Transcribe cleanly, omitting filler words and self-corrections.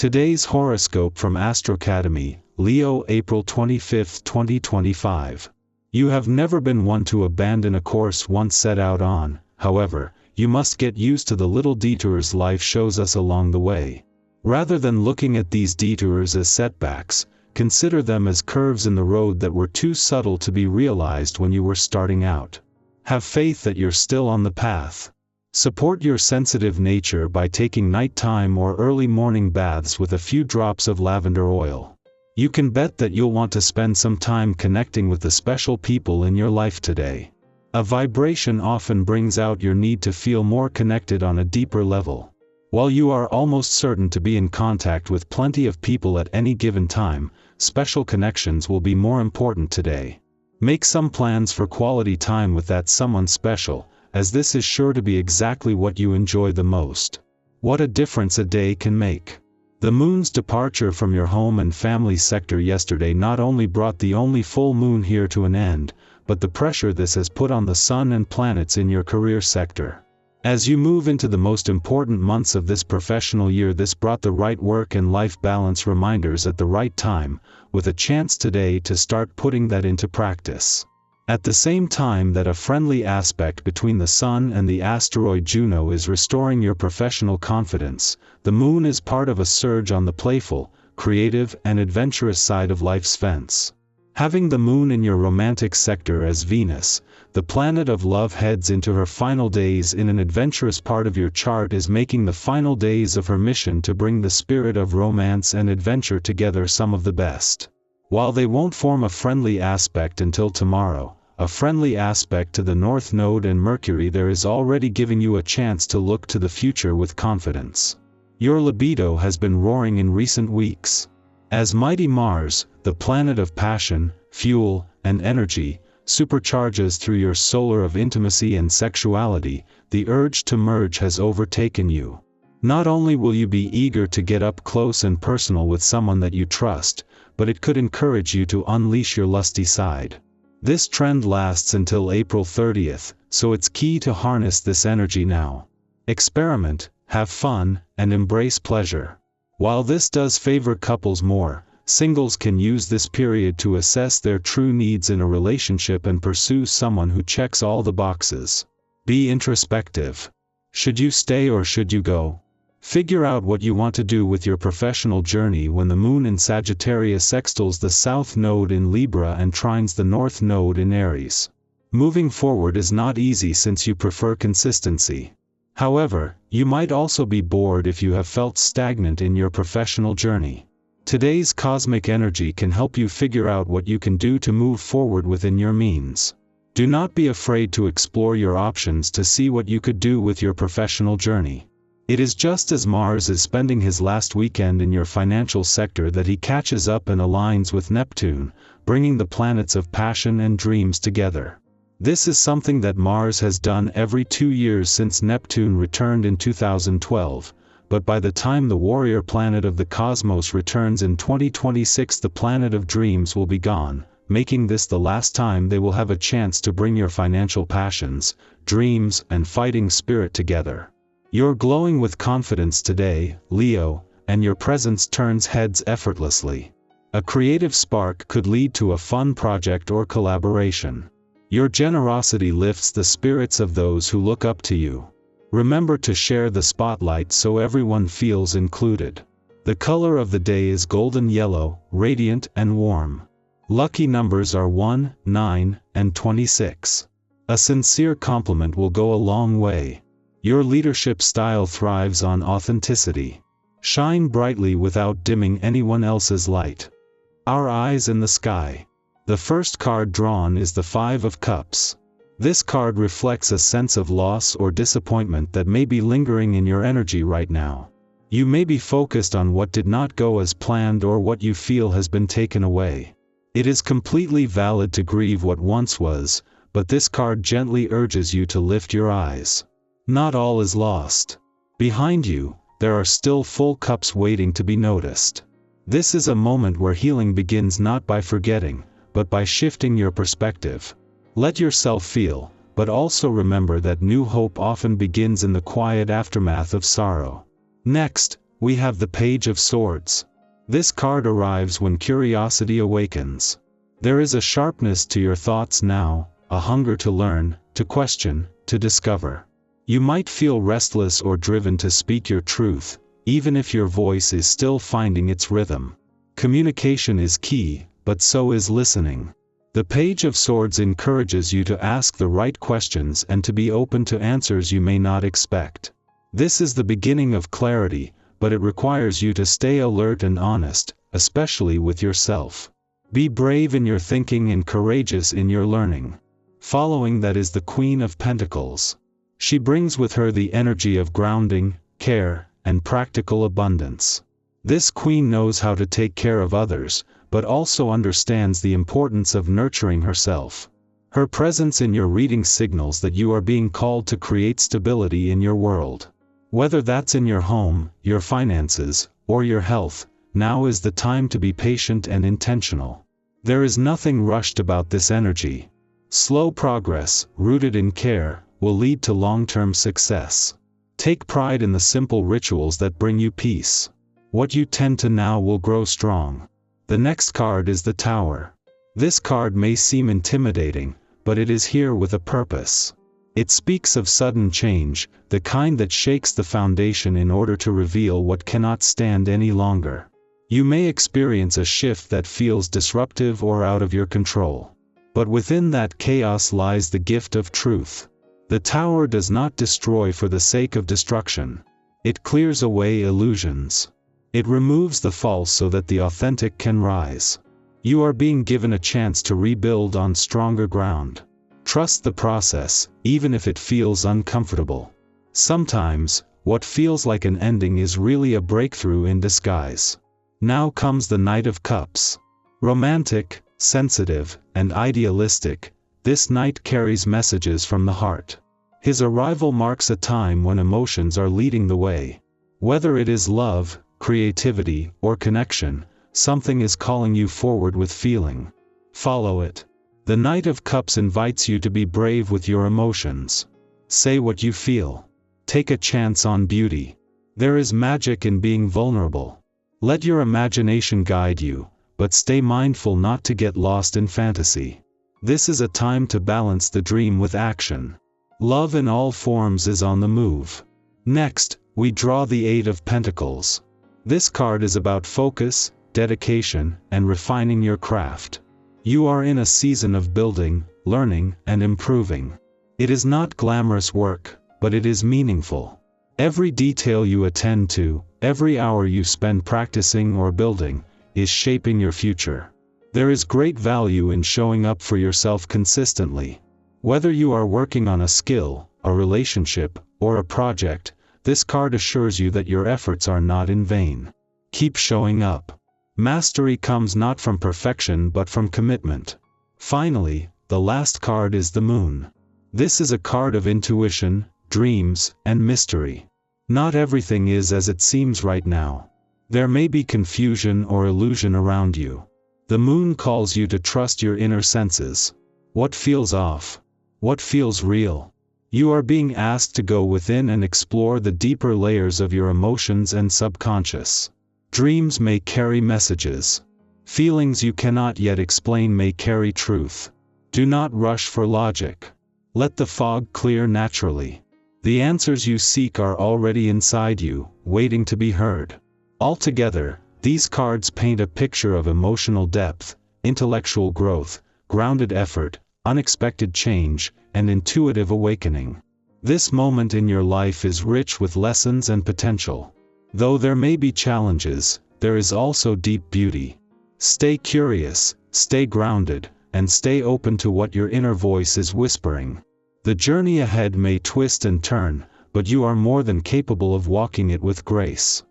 Today's horoscope from Astrocademy, Leo, April 25, 2025. You have never been one to abandon a course once set out on, however, you must get used to the little detours life shows us along the way. Rather than looking at these detours as setbacks, consider them as curves in the road that were too subtle to be realized when you were starting out. Have faith that you're still on the path. Support your sensitive nature by taking nighttime or early morning baths with a few drops of lavender oil. You can bet that you'll want to spend some time connecting with the special people in your life today. A vibration often brings out your need to feel more connected on a deeper level. While you are almost certain to be in contact with plenty of people at any given time, special connections will be more important today. Make some plans for quality time with that someone special, as this is sure to be exactly what you enjoy the most. What a difference a day can make. The moon's departure from your home and family sector yesterday not only brought the only full moon here to an end, but the pressure this has put on the sun and planets in your career sector. As you move into the most important months of this professional year, this brought the right work and life balance reminders at the right time, with a chance today to start putting that into practice. At the same time that a friendly aspect between the Sun and the asteroid Juno is restoring your professional confidence, the Moon is part of a surge on the playful, creative and adventurous side of life's fence. Having the Moon in your romantic sector as Venus, the planet of love, heads into her final days in an adventurous part of your chart, is making the final days of her mission to bring the spirit of romance and adventure together some of the best. While they won't form a friendly aspect until tomorrow, a friendly aspect to the North Node and Mercury there is already giving you a chance to look to the future with confidence. Your libido has been roaring in recent weeks. As mighty Mars, the planet of passion, fuel, and energy, supercharges through your solar of intimacy and sexuality, the urge to merge has overtaken you. Not only will you be eager to get up close and personal with someone that you trust, but it could encourage you to unleash your lusty side. This trend lasts until April 30th, so it's key to harness this energy now. Experiment, have fun, and embrace pleasure. While this does favor couples more, singles can use this period to assess their true needs in a relationship and pursue someone who checks all the boxes. Be introspective. Should you stay or should you go? Figure out what you want to do with your professional journey when the Moon in Sagittarius sextiles the South Node in Libra and trines the North Node in Aries. Moving forward is not easy since you prefer consistency. However, you might also be bored if you have felt stagnant in your professional journey. Today's cosmic energy can help you figure out what you can do to move forward within your means. Do not be afraid to explore your options to see what you could do with your professional journey. It is just as Mars is spending his last weekend in your financial sector that he catches up and aligns with Neptune, bringing the planets of passion and dreams together. This is something that Mars has done every 2 years since Neptune returned in 2012, but by the time the warrior planet of the cosmos returns in 2026, the planet of dreams will be gone, making this the last time they will have a chance to bring your financial passions, dreams, and fighting spirit together. You're glowing with confidence today, Leo, and your presence turns heads effortlessly. A creative spark could lead to a fun project or collaboration. Your generosity lifts the spirits of those who look up to you. Remember to share the spotlight so everyone feels included. The color of the day is golden yellow, radiant and warm. Lucky numbers are 1, 9, and 26. A sincere compliment will go a long way. Your leadership style thrives on authenticity. Shine brightly without dimming anyone else's light. Our eyes in the sky. The first card drawn is the 5 of Cups. This card reflects a sense of loss or disappointment that may be lingering in your energy right now. You may be focused on what did not go as planned or what you feel has been taken away. It is completely valid to grieve what once was, but this card gently urges you to lift your eyes. Not all is lost. Behind you, there are still full cups waiting to be noticed. This is a moment where healing begins not by forgetting, but by shifting your perspective. Let yourself feel, but also remember that new hope often begins in the quiet aftermath of sorrow. Next, we have the Page of Swords. This card arrives when curiosity awakens. There is a sharpness to your thoughts now, a hunger to learn, to question, to discover. You might feel restless or driven to speak your truth, even if your voice is still finding its rhythm. Communication is key, but so is listening. The Page of Swords encourages you to ask the right questions and to be open to answers you may not expect. This is the beginning of clarity, but it requires you to stay alert and honest, especially with yourself. Be brave in your thinking and courageous in your learning. Following that is the Queen of Pentacles. She brings with her the energy of grounding, care, and practical abundance. This queen knows how to take care of others, but also understands the importance of nurturing herself. Her presence in your reading signals that you are being called to create stability in your world. Whether that's in your home, your finances, or your health, now is the time to be patient and intentional. There is nothing rushed about this energy. Slow progress, rooted in care, will lead to long-term success. Take pride in the simple rituals that bring you peace. What you tend to now will grow strong. The next card is the Tower. This card may seem intimidating, but it is here with a purpose. It speaks of sudden change, the kind that shakes the foundation in order to reveal what cannot stand any longer. You may experience a shift that feels disruptive or out of your control. But within that chaos lies the gift of truth. The Tower does not destroy for the sake of destruction. It clears away illusions. It removes the false so that the authentic can rise. You are being given a chance to rebuild on stronger ground. Trust the process, even if it feels uncomfortable. Sometimes, what feels like an ending is really a breakthrough in disguise. Now comes the Knight of Cups. Romantic, sensitive, and idealistic, this knight carries messages from the heart. His arrival marks a time when emotions are leading the way. Whether it is love, creativity, or connection, something is calling you forward with feeling. Follow it. The Knight of Cups invites you to be brave with your emotions. Say what you feel. Take a chance on beauty. There is magic in being vulnerable. Let your imagination guide you, but stay mindful not to get lost in fantasy. This is a time to balance the dream with action. Love in all forms is on the move. Next, we draw the Eight of Pentacles. This card is about focus, dedication, and refining your craft. You are in a season of building, learning, and improving. It is not glamorous work, but it is meaningful. Every detail you attend to, every hour you spend practicing or building, is shaping your future. There is great value in showing up for yourself consistently. Whether you are working on a skill, a relationship, or a project, this card assures you that your efforts are not in vain. Keep showing up. Mastery comes not from perfection but from commitment. Finally, the last card is the Moon. This is a card of intuition, dreams, and mystery. Not everything is as it seems right now. There may be confusion or illusion around you. The Moon calls you to trust your inner senses. What feels off? What feels real? You are being asked to go within and explore the deeper layers of your emotions and subconscious. Dreams may carry messages. Feelings you cannot yet explain may carry truth. Do not rush for logic. Let the fog clear naturally. The answers you seek are already inside you, waiting to be heard. Altogether, these cards paint a picture of emotional depth, intellectual growth, grounded effort, unexpected change, and intuitive awakening. This moment in your life is rich with lessons and potential. Though there may be challenges, there is also deep beauty. Stay curious, stay grounded, and stay open to what your inner voice is whispering. The journey ahead may twist and turn, but you are more than capable of walking it with grace.